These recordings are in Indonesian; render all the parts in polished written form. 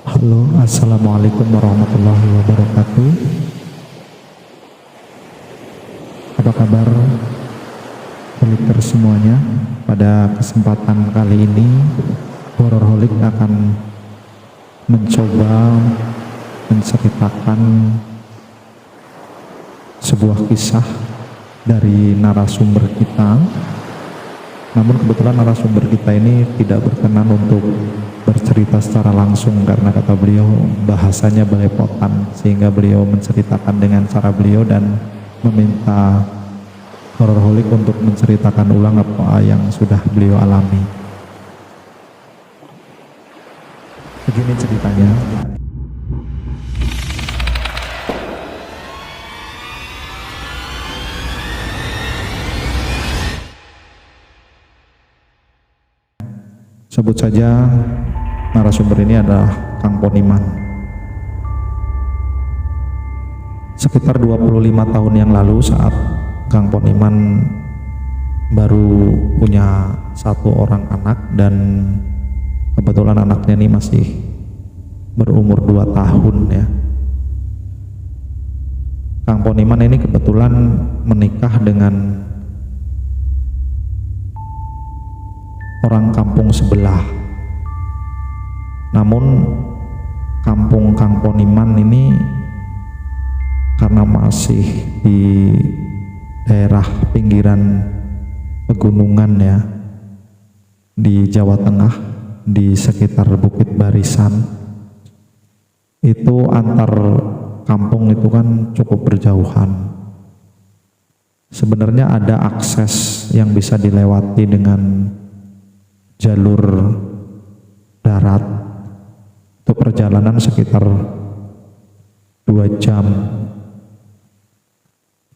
Halo, assalamualaikum warahmatullahi wabarakatuh. Apa kabar Holiker semuanya? Pada kesempatan kali ini, Hororholic akan mencoba menceritakan sebuah kisah dari narasumber kita. Namun kebetulan narasumber kita ini tidak berkenan untuk bercerita secara langsung karena kata beliau bahasanya belepotan, sehingga beliau menceritakan dengan cara beliau dan meminta Hororholic untuk menceritakan ulang apa yang sudah beliau alami. Begini ceritanya. Sebut saja narasumber ini adalah Kang Poniman. Sekitar 25 tahun yang lalu saat Kang Poniman baru punya satu orang anak, dan kebetulan anaknya ini masih berumur 2 tahun ya. Kang Poniman ini kebetulan menikah dengan orang kampung sebelah. Namun kampung Kang Poniman ini karena masih di daerah pinggiran pegunungan ya, di Jawa Tengah, di sekitar Bukit Barisan, itu antar kampung itu kan cukup berjauhan. Sebenarnya ada akses yang bisa dilewati dengan jalur darat, itu perjalanan sekitar 2 jam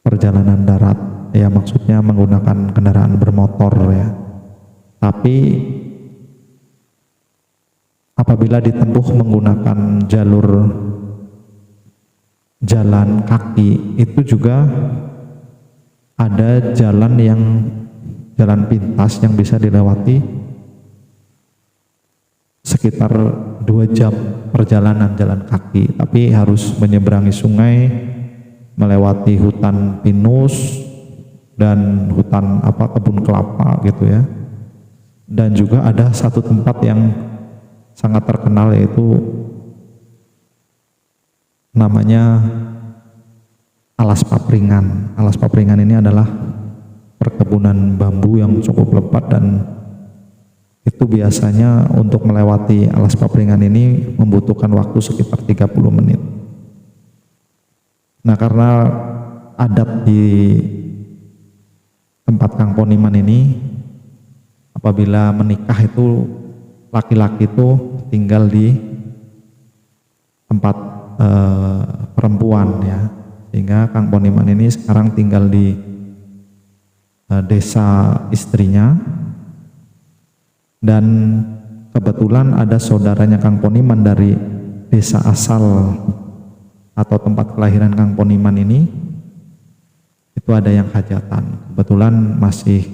perjalanan darat ya, maksudnya menggunakan kendaraan bermotor ya. Tapi apabila ditempuh menggunakan jalur jalan kaki, itu juga ada jalan pintas yang bisa dilewati sekitar 2 jam perjalanan jalan kaki, tapi harus menyeberangi sungai, melewati hutan pinus dan hutan kebun kelapa gitu ya. Dan juga ada satu tempat yang sangat terkenal, yaitu namanya Alas Papringan. Alas Papringan ini adalah perkebunan bambu yang cukup lebat, dan itu biasanya untuk melewati Alas Papringan ini membutuhkan waktu sekitar 30 menit. Nah, karena adat di tempat Kang Poniman ini, apabila menikah itu laki-laki itu tinggal di tempat perempuan ya, sehingga Kang Poniman ini sekarang tinggal di desa istrinya. Dan kebetulan ada saudaranya Kang Poniman dari desa asal atau tempat kelahiran Kang Poniman ini, itu ada yang hajatan. Kebetulan masih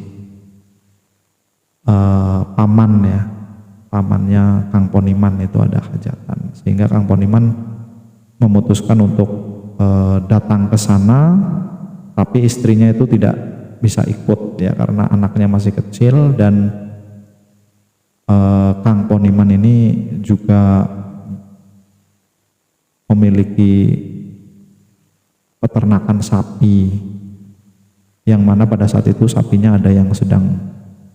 paman ya, pamannya Kang Poniman itu ada hajatan, sehingga Kang Poniman memutuskan untuk datang ke sana, tapi istrinya itu tidak bisa ikut ya karena anaknya masih kecil. Dan Kang Poniman ini juga memiliki peternakan sapi, yang mana pada saat itu sapinya ada yang sedang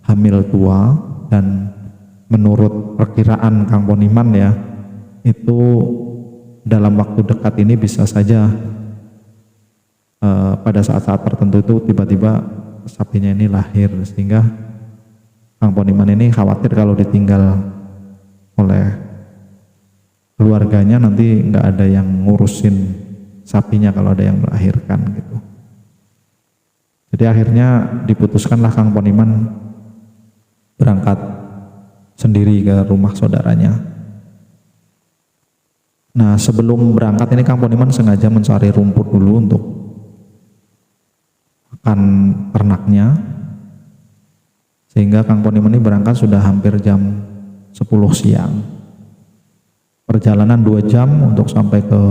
hamil tua, dan menurut perkiraan Kang Poniman ya, itu dalam waktu dekat ini bisa saja pada saat-saat tertentu itu tiba-tiba sapinya ini lahir, sehingga Kang Poniman ini khawatir kalau ditinggal oleh keluarganya nanti nggak ada yang ngurusin sapinya kalau ada yang melahirkan gitu. Jadi akhirnya diputuskanlah Kang Poniman berangkat sendiri ke rumah saudaranya. Nah, sebelum berangkat ini Kang Poniman sengaja mencari rumput dulu untuk makan ternaknya, sehingga Kang Poniman ini berangkat sudah hampir jam 10 siang. perjalanan 2 jam untuk sampai ke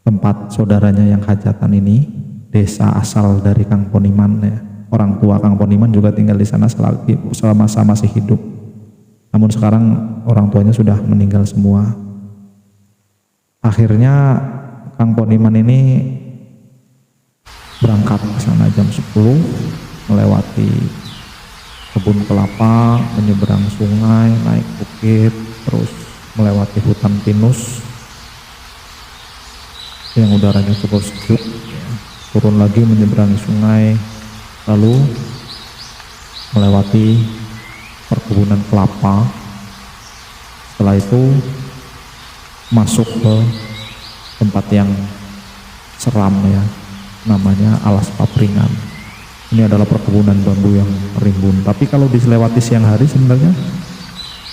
tempat saudaranya yang hajatan ini, desa asal dari Kang Poniman ya. Orang tua Kang Poniman juga tinggal di sana selama masih hidup. Namun sekarang orang tuanya sudah meninggal semua. Akhirnya Kang Poniman ini berangkat ke sana jam 10, melewati kebun kelapa, menyeberang sungai, naik bukit, terus melewati hutan pinus yang udaranya cukup sejuk, turun lagi menyeberangi sungai, lalu melewati perkebunan kelapa. Setelah itu masuk ke tempat yang seram ya, namanya Alas Papringan. Ini adalah perkebunan bambu yang rimbun, tapi kalau dilewati siang hari sebenarnya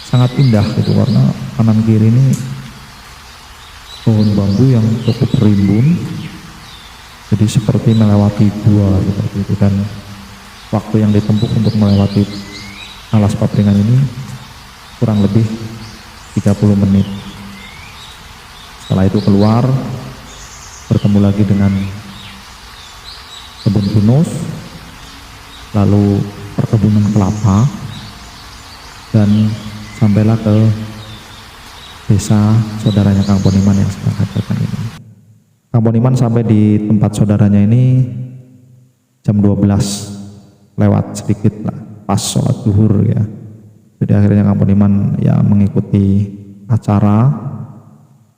sangat indah gitu, karena kanan kiri ini pohon bambu yang cukup rimbun, jadi seperti melewati gua seperti itu. Dan waktu yang ditempuh untuk melewati Alas Papringan ini kurang lebih 30 menit. Setelah itu keluar, bertemu lagi dengan kebun pinus, lalu perkebunan kelapa, dan sampailah ke desa saudaranya Kang Poniman yang sedang hajatan ini. Kang Poniman sampai di tempat saudaranya ini jam 12 lewat sedikit lah, pas sholat zuhur ya. Jadi akhirnya Kang Poniman ya mengikuti acara,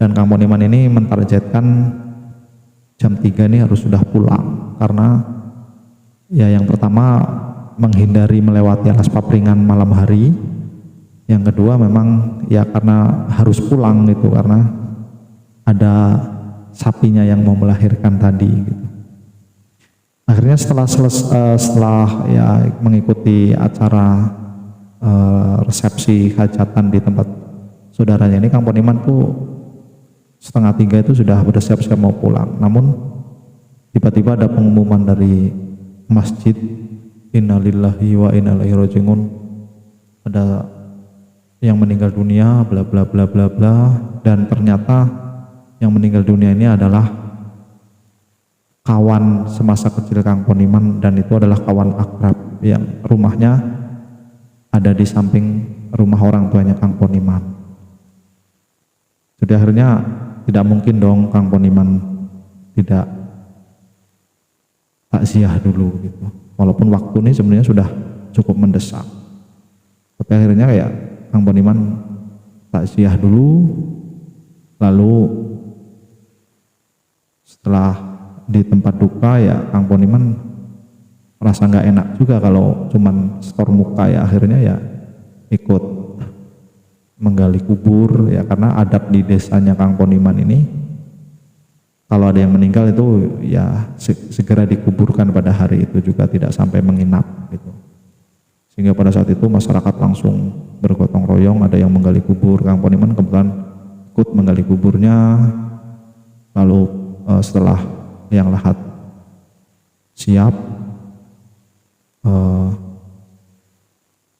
dan Kang Poniman ini mentargetkan jam 3 ini harus sudah pulang, karena ya yang pertama menghindari melewati Alas Papringan malam hari, yang kedua memang ya karena harus pulang gitu, karena ada sapinya yang mau melahirkan tadi gitu. Akhirnya setelah ya mengikuti acara resepsi hajatan di tempat saudaranya ini, Kang Poniman tuh 2:30 itu sudah bersiap-siap mau pulang. Namun tiba-tiba ada pengumuman dari masjid, innalillahi wa inna ilaihi raji'un, ada yang meninggal dunia bla bla bla bla bla. Dan ternyata yang meninggal dunia ini adalah kawan semasa kecil Kang Poniman, dan itu adalah kawan akrab yang rumahnya ada di samping rumah orang tuanya Kang Poniman. Jadi akhirnya tidak mungkin dong Kang Poniman tidak takziah dulu gitu, walaupun waktu ini sebenarnya sudah cukup mendesak. Tapi akhirnya ya Kang Poniman takziah dulu, lalu setelah di tempat duka ya Kang Poniman merasa nggak enak juga kalau cuman setor muka, ya akhirnya ya ikut menggali kubur ya, karena adat di desanya Kang Poniman ini kalau ada yang meninggal itu ya segera dikuburkan pada hari itu juga, tidak sampai menginap gitu. Sehingga pada saat itu masyarakat langsung bergotong royong, ada yang menggali kubur. Kang Poniman kebetulan ikut menggali kuburnya. Lalu setelah yang lahat siap,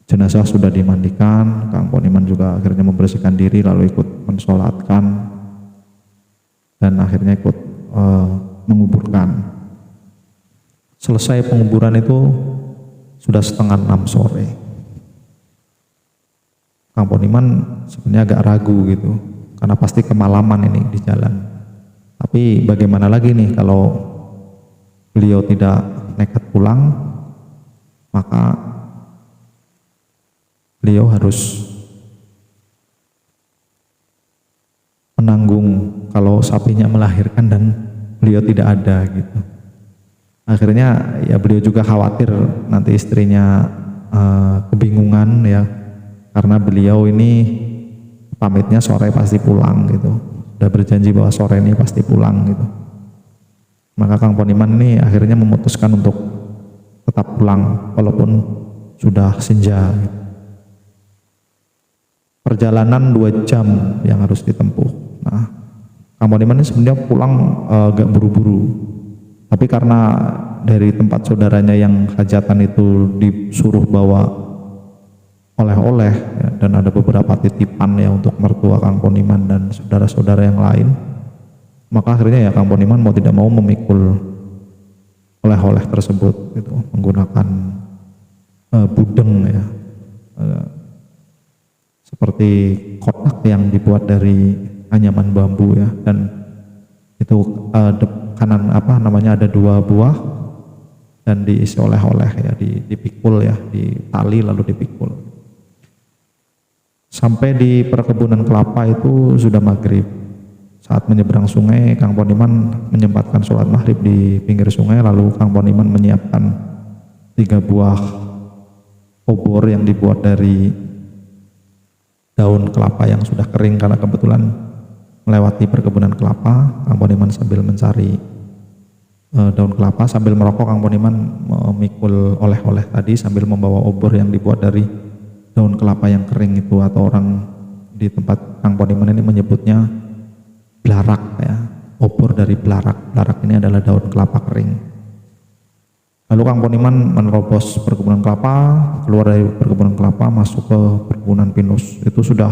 jenazah sudah dimandikan, Kang Poniman juga akhirnya membersihkan diri lalu ikut mensolatkan, dan akhirnya ikut menguburkan. Selesai penguburan itu sudah 5:30 sore. Kang Poniman sebenarnya agak ragu gitu, karena pasti kemalaman ini di jalan. Tapi bagaimana lagi nih kalau beliau tidak nekat pulang, maka beliau harus menanggung kalau sapinya melahirkan dan beliau tidak ada gitu. Akhirnya ya beliau juga khawatir nanti istrinya kebingungan ya, karena beliau ini pamitnya sore pasti pulang gitu, udah berjanji bahwa sore ini pasti pulang gitu. Maka Kang Poniman ini akhirnya memutuskan untuk tetap pulang walaupun sudah senja gitu. Perjalanan 2 jam yang harus ditempuh. Nah, Kang Poniman ini sebenarnya pulang agak buru-buru, tapi karena dari tempat saudaranya yang hajatan itu disuruh bawa oleh-oleh ya, dan ada beberapa titipan ya untuk mertua Kang Poniman dan saudara-saudara yang lain. Maka akhirnya ya Kang Poniman mau tidak mau memikul oleh-oleh tersebut gitu, menggunakan budeng ya, seperti kotak yang dibuat dari anyaman bambu ya, dan itu kanan ada 2 buah dan diisi oleh-oleh ya, dipikul ya, ditali lalu dipikul. Sampai di perkebunan kelapa itu sudah maghrib. Saat menyeberang sungai, Kang Poniman menyempatkan sholat maghrib di pinggir sungai, lalu Kang Poniman menyiapkan 3 buah obor yang dibuat dari daun kelapa yang sudah kering, karena kebetulan melewati perkebunan kelapa. Kang Poniman sambil mencari daun kelapa, sambil merokok Kang Poniman memikul oleh-oleh tadi sambil membawa obor yang dibuat dari daun kelapa yang kering itu, atau orang di tempat Kang Poniman ini menyebutnya blarak ya, obor dari blarak. Blarak ini adalah daun kelapa kering. Lalu Kang Poniman menerobos perkebunan kelapa, keluar dari perkebunan kelapa, masuk ke perkebunan pinus. Itu sudah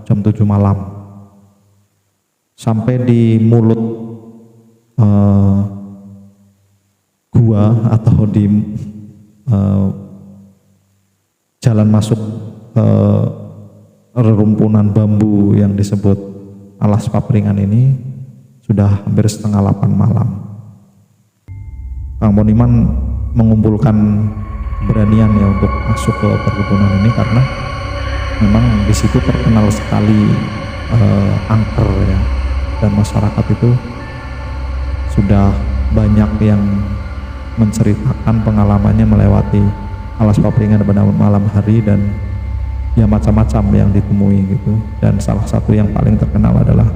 jam 7 malam. Sampai di mulut gua atau di jalan masuk rerumpunan bambu yang disebut Alas Papringan ini sudah hampir setengah 8 malam. Kang Poniman mengumpulkan keberanian ya untuk masuk ke perkebunan ini, karena memang di situ terkenal sekali angker ya, dan masyarakat itu sudah banyak yang menceritakan pengalamannya melewati Alas Papringan pada malam hari, dan ya macam-macam yang ditemui gitu. Dan salah satu yang paling terkenal adalah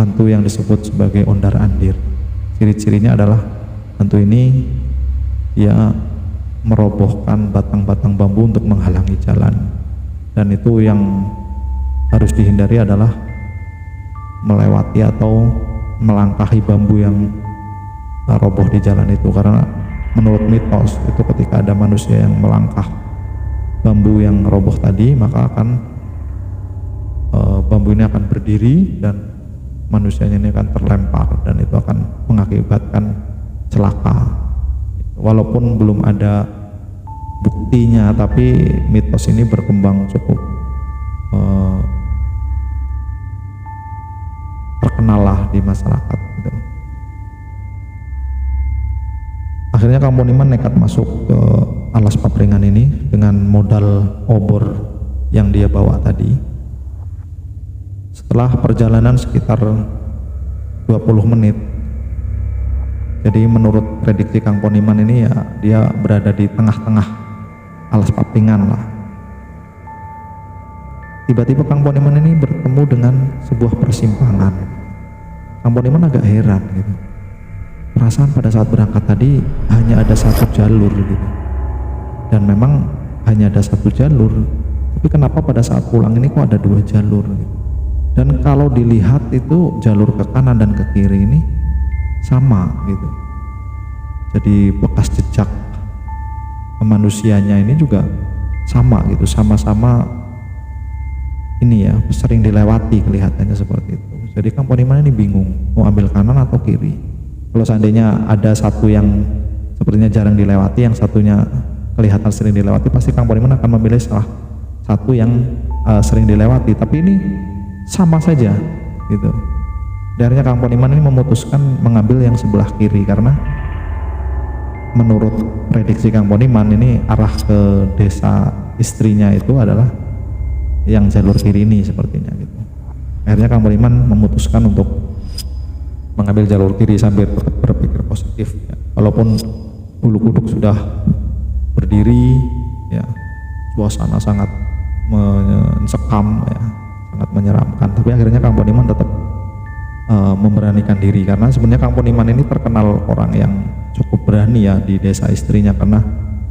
hantu yang disebut sebagai ondar-andir. Ciri-cirinya adalah hantu ini ya merobohkan batang-batang bambu untuk menghalangi jalan, dan itu yang harus dihindari adalah melewati atau melangkahi bambu yang roboh di jalan itu, karena menurut mitos itu ketika ada manusia yang melangkah bambu yang roboh tadi, maka akan bambu ini akan berdiri dan manusianya ini akan terlempar, dan itu akan mengakibatkan celaka. Walaupun belum ada buktinya, tapi mitos ini berkembang cukup terkenal lah di masyarakat gitu. Akhirnya Kang Poniman nekat masuk ke Alas Papringan ini dengan modal obor yang dia bawa tadi. Setelah perjalanan sekitar 20 menit, jadi menurut prediksi Kang Poniman ini ya, dia berada di tengah-tengah Alas Papringan lah. Tiba-tiba Kang Poniman ini bertemu dengan sebuah persimpangan. Kang Poniman agak heran gitu. Perasaan pada saat berangkat tadi hanya ada 1 jalur gitu, dan memang hanya ada 1 jalur, tapi kenapa pada saat pulang ini kok ada 2 jalur gitu. Dan kalau dilihat itu jalur ke kanan dan ke kiri ini sama gitu, jadi bekas jejak manusianya ini juga sama gitu, sama-sama ini ya, sering dilewati, kelihatannya seperti itu. Jadi Kang Poniman ini bingung mau ambil kanan atau kiri. Kalau seandainya ada satu yang sepertinya jarang dilewati, yang satunya kelihatan sering dilewati, pasti Kang Poniman akan memilih salah satu yang sering dilewati. Tapi ini sama saja gitu. Akhirnya Kang Poniman ini memutuskan mengambil yang sebelah kiri, karena menurut prediksi Kang Poniman ini arah ke desa istrinya itu adalah yang jalur kiri ini sepertinya gitu. Akhirnya Kang Poniman memutuskan untuk mengambil jalur kiri sambil berpikir positif ya. Walaupun bulu kuduk sudah berdiri ya, suasana sangat mencekam ya, sangat menyeramkan, tapi akhirnya Kang Poniman tetap memberanikan diri, karena sebenarnya Kang Poniman ini terkenal orang yang cukup berani ya di desa istrinya, karena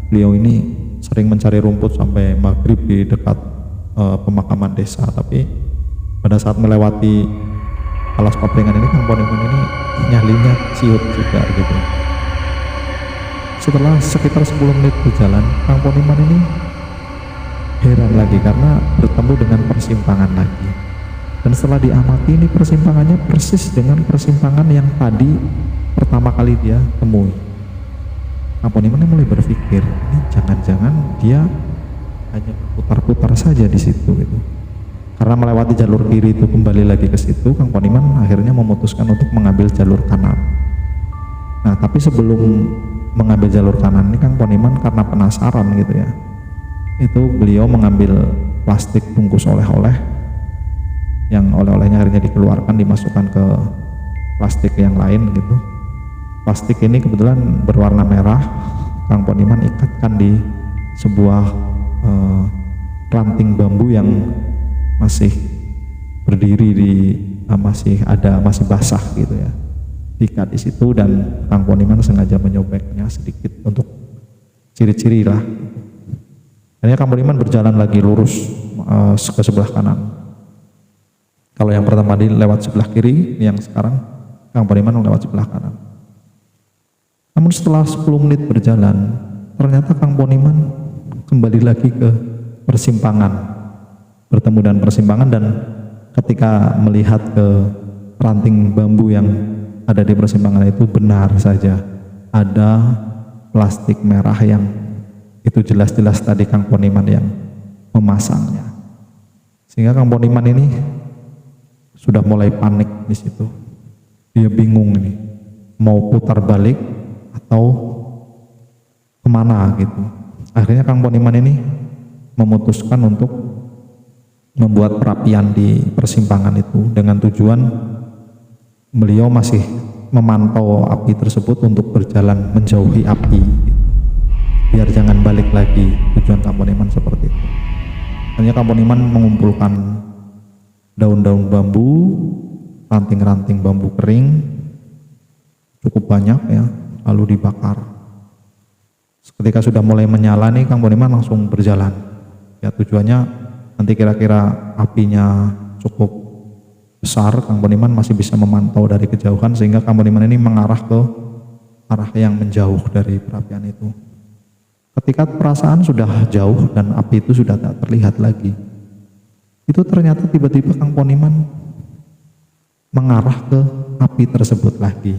beliau ini sering mencari rumput sampai maghrib di dekat pemakaman desa. Tapi pada saat melewati Alas Papringan ini, Kang Poniman ini nyalinya ciut juga gitu. Setelah sekitar 10 menit berjalan, Kang Poniman ini heran lagi karena bertemu dengan persimpangan lagi. Dan setelah diamati, ini persimpangannya persis dengan persimpangan yang tadi pertama kali dia temui. Kang Poniman mulai berpikir, ini jangan-jangan dia hanya putar-putar saja di situ gitu. Karena melewati jalur kiri itu kembali lagi ke situ, Kang Poniman akhirnya memutuskan untuk mengambil jalur kanan. Nah, tapi sebelum mengambil jalur kanan ini Kang Poniman karena penasaran gitu ya, itu beliau mengambil plastik bungkus oleh-oleh, yang oleh-olehnya akhirnya dikeluarkan dimasukkan ke plastik yang lain gitu. Plastik ini kebetulan berwarna merah. Kang Poniman ikatkan di sebuah ranting bambu yang masih berdiri di masih basah gitu ya, diikat di situ. Dan Kang Poniman sengaja menyobeknya sedikit untuk ciri-ciri lah. Akhirnya Kang Poniman berjalan lagi lurus ke sebelah kanan. Kalau yang pertama tadi lewat sebelah kiri, yang sekarang Kang Poniman lewat sebelah kanan. Namun setelah 10 menit berjalan, ternyata Kang Poniman kembali lagi ke persimpangan, bertemu dengan persimpangan, dan ketika melihat ke ranting bambu yang ada di persimpangan itu, benar saja ada plastik merah yang itu jelas-jelas tadi Kang Poniman yang memasangnya. Sehingga Kang Poniman ini sudah mulai panik di situ. Dia bingung ini, mau putar balik atau kemana gitu. Akhirnya Kang Poniman ini memutuskan untuk membuat perapian di persimpangan itu dengan tujuan beliau masih memantau api tersebut untuk berjalan menjauhi api gitu, biar jangan balik lagi. Tujuan Kang Poniman seperti itu. Akhirnya Kang Poniman mengumpulkan daun-daun bambu, ranting-ranting bambu kering cukup banyak ya, lalu dibakar. Ketika sudah mulai menyala nih, Kang Poniman langsung berjalan. Ya tujuannya nanti kira-kira apinya cukup besar, Kang Poniman masih bisa memantau dari kejauhan, sehingga Kang Poniman ini mengarah ke arah yang menjauh dari perapian itu. Ketika perasaan sudah jauh dan api itu sudah tak terlihat lagi, itu ternyata tiba-tiba Kang Poniman mengarah ke api tersebut lagi.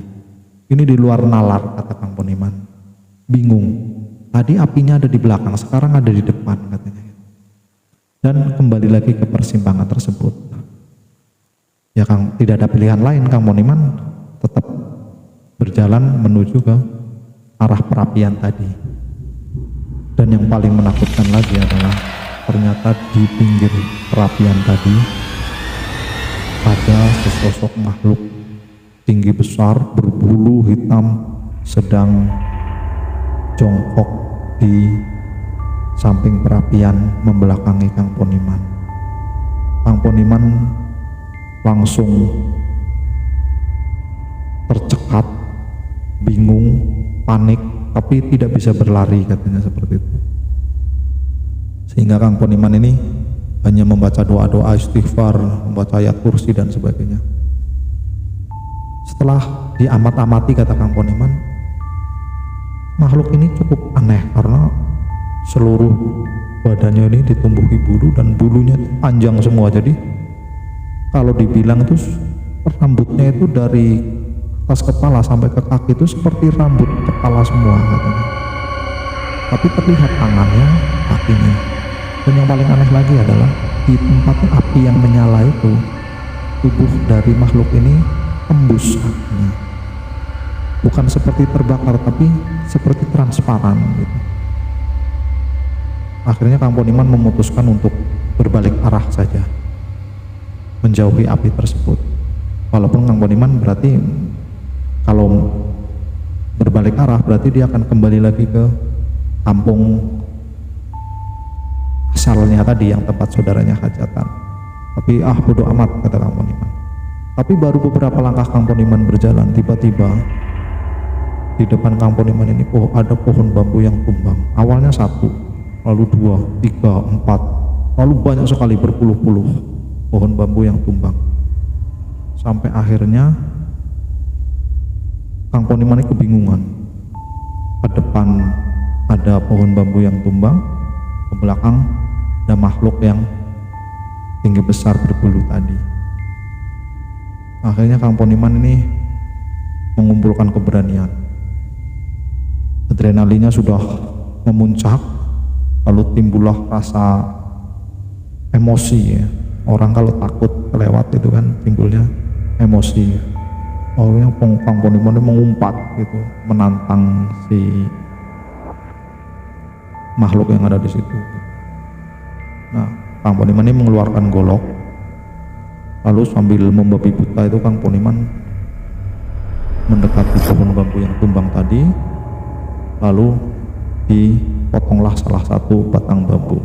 Ini di luar nalar, kata Kang Poniman. Bingung, tadi apinya ada di belakang, sekarang ada di depan katanya. Dan kembali lagi ke persimpangan tersebut. Ya Kang, tidak ada pilihan lain, Kang Poniman tetap berjalan menuju ke arah perapian tadi. Dan yang paling menakutkan lagi adalah ternyata di pinggir perapian tadi ada sesosok makhluk tinggi besar berbulu hitam sedang jongkok di samping perapian membelakangi Kang Poniman. Kang Poniman langsung tercekat, bingung, panik, tapi tidak bisa berlari katanya seperti itu. Sehingga Kang Poniman ini hanya membaca doa-doa istighfar, membaca ayat kursi dan sebagainya. Setelah diamat-amati, kata Kang Poniman, makhluk ini cukup aneh karena seluruh badannya ini ditumbuhi bulu dan bulunya panjang semua. Jadi kalau dibilang itu rambutnya itu dari atas kepala sampai ke kaki itu seperti rambut kepala semua katanya. Tapi terlihat tangannya, kakinya. Dan yang paling aneh lagi adalah di tempat api yang menyala itu, tubuh dari makhluk ini tembus apinya. Bukan seperti terbakar, tapi seperti transparan gitu. Akhirnya Kang Poniman memutuskan untuk berbalik arah saja, menjauhi api tersebut. Walaupun Kang Poniman berarti kalau berbalik arah berarti dia akan kembali lagi ke kampung asalnya tadi, yang tempat saudaranya hajatan. Tapi bodo amat, kata Kang Poniman. Tapi baru beberapa langkah Kang Poniman berjalan, tiba-tiba di depan Kang Poniman ini ada pohon bambu yang tumbang. Awalnya 1, lalu 2, 3, 4, lalu banyak sekali, berpuluh-puluh pohon bambu yang tumbang. Sampai akhirnya Kang Poniman ini kebingungan. Ke depan ada pohon bambu yang tumbang, ke belakang ada makhluk yang tinggi besar berbulu tadi. Akhirnya Kang Poniman ini mengumpulkan keberanian. Adrenalinnya sudah memuncak, lalu timbullah rasa emosi ya. Orang kalau takut kelewat itu kan timbulnya emosi. Akhirnya Kang Poniman ini mengumpat gitu, menantang si makhluk yang ada di situ. Nah, Kang Poniman ini mengeluarkan golok, lalu sambil membabi buta itu Kang Poniman mendekati pohon bambu yang tumbang tadi, lalu dipotonglah salah satu batang bambu.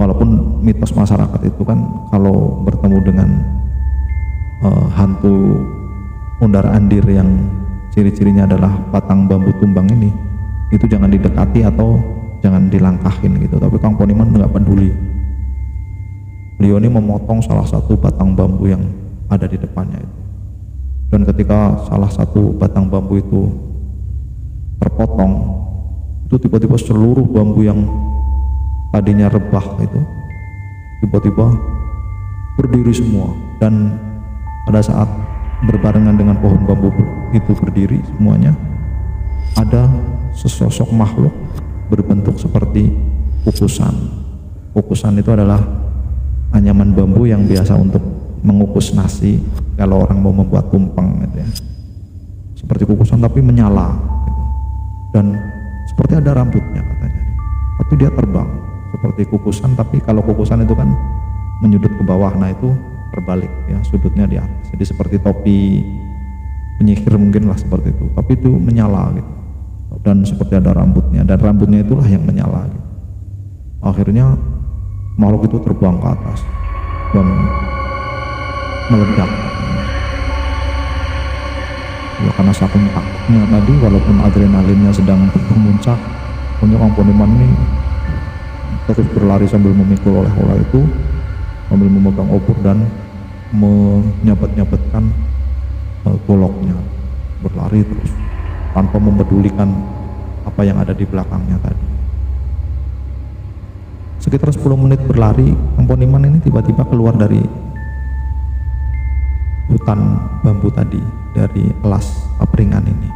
Walaupun mitos masyarakat itu kan kalau bertemu dengan hantu undar-andir yang ciri-cirinya adalah batang bambu tumbang ini, itu jangan didekati atau jangan dilangkahin gitu. Tapi Kang Poniman nggak peduli. Beliau ini memotong salah satu batang bambu yang ada di depannya itu. Dan ketika salah satu batang bambu itu terpotong, itu tiba-tiba seluruh bambu yang tadinya rebah itu tiba-tiba berdiri semua. Dan pada saat berbarengan dengan pohon bambu itu berdiri semuanya, ada sesosok makhluk berbentuk seperti kukusan. Kukusan itu adalah anyaman bambu yang biasa untuk mengukus nasi kalau orang mau membuat tumpeng gitu ya. Seperti kukusan tapi menyala gitu. Dan seperti ada rambutnya katanya. Tapi dia terbang seperti kukusan, tapi kalau kukusan itu kan menyudut ke bawah, nah itu terbalik ya, sudutnya di atas. Jadi seperti topi penyihir mungkin lah seperti itu, tapi itu menyala gitu. Dan seperti ada rambutnya, dan rambutnya itulah yang menyala gitu. Akhirnya makhluk itu terbang ke atas dan meledak ya, karena saking takutnya tadi, walaupun adrenalinnya sedang memuncak. Punya Kang Poniman ini terus berlari sambil memikul oleh-oleh itu, sambil memegang obor dan menyabet-nyabetkan goloknya, berlari terus tanpa mempedulikan apa yang ada di belakangnya tadi. Sekitar 10 menit berlari, Kang Poniman ini tiba-tiba keluar dari hutan bambu tadi, dari elas papringan ini.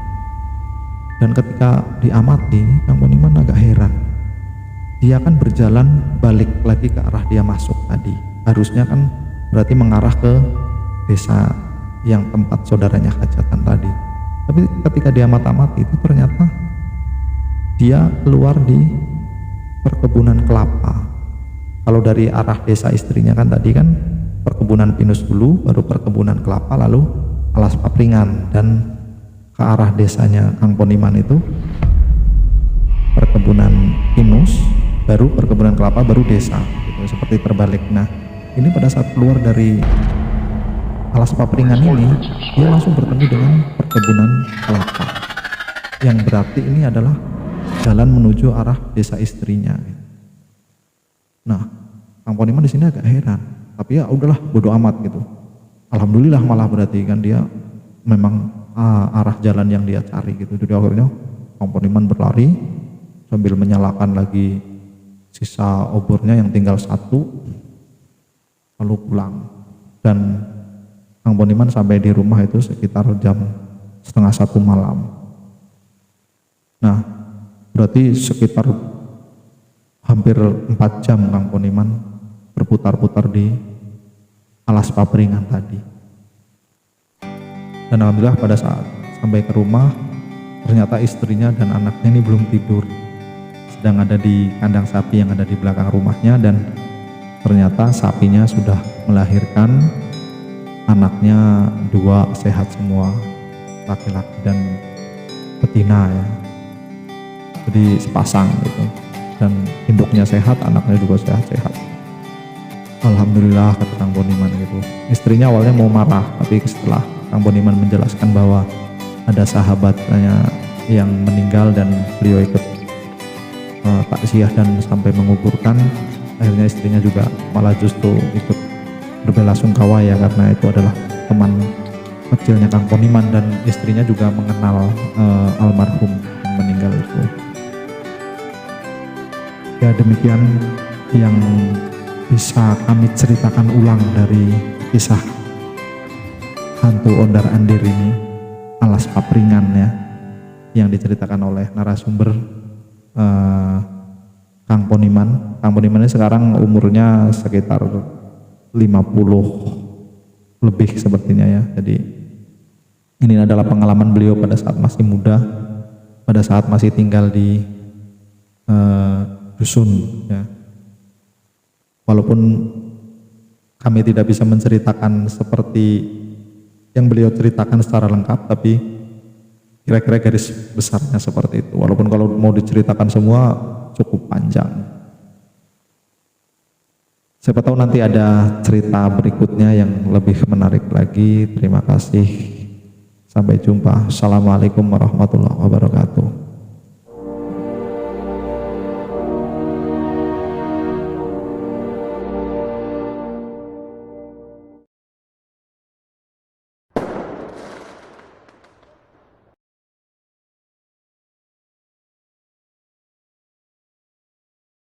Dan ketika diamati, Kang Poniman agak heran. Dia kan berjalan balik lagi ke arah dia masuk tadi. Harusnya kan berarti mengarah ke desa yang tempat saudaranya hajatan tadi. Tapi ketika dia mata-mati itu ternyata dia keluar di perkebunan kelapa. Kalau dari arah desa istrinya kan tadi kan perkebunan pinus dulu, baru perkebunan kelapa, lalu alas papringan. Dan ke arah desanya Kang Poniman itu perkebunan pinus, baru perkebunan kelapa, baru desa gitu, seperti terbalik. Nah ini pada saat keluar dari alas papringan ini, dia langsung bertemu dengan perkebunan kelapa, yang berarti ini adalah jalan menuju arah desa istrinya. Nah, Kang Poniman di sini agak heran, tapi ya udahlah, bodo amat gitu. Alhamdulillah malah berarti kan dia memang arah jalan yang dia cari gitu. Jadi akhirnya Kang Poniman berlari sambil menyalakan lagi sisa obornya yang tinggal satu, lalu pulang. Dan Kang Poniman sampai di rumah itu sekitar jam 12:30 malam. Nah, berarti sekitar hampir 4 jam Kang Poniman berputar-putar di alas papringan tadi. Dan alhamdulillah pada saat sampai ke rumah, ternyata istrinya dan anaknya ini belum tidur, sedang ada di kandang sapi yang ada di belakang rumahnya. Dan ternyata sapinya sudah melahirkan anaknya 2, sehat semua, laki-laki dan betina ya, jadi sepasang gitu. Dan induknya sehat, anaknya juga sehat-sehat. Alhamdulillah, kata Kang Poniman gitu. Istrinya awalnya mau marah, tapi setelah Kang Poniman menjelaskan bahwa ada sahabatnya yang meninggal dan beliau ikut takziah dan sampai menguburkan, akhirnya istrinya juga malah justru ikut berbelasungkawa ya, karena itu adalah teman kecilnya Kang Poniman, dan istrinya juga mengenal almarhum yang meninggal itu. Ya demikian yang bisa kami ceritakan ulang dari kisah hantu ondar-andir ini, alas papringan ya, yang diceritakan oleh narasumber Kang Poniman. Kang Poniman ini sekarang umurnya sekitar 50 lebih sepertinya ya. Jadi ini adalah pengalaman beliau pada saat masih muda, pada saat masih tinggal di dusun ya. Walaupun kami tidak bisa menceritakan seperti yang beliau ceritakan secara lengkap, tapi kira-kira garis besarnya seperti itu. Walaupun kalau mau diceritakan semua cukup panjang. Siapa tahu nanti ada cerita berikutnya yang lebih menarik lagi. Terima kasih. Sampai jumpa. Assalamualaikum warahmatullahi wabarakatuh.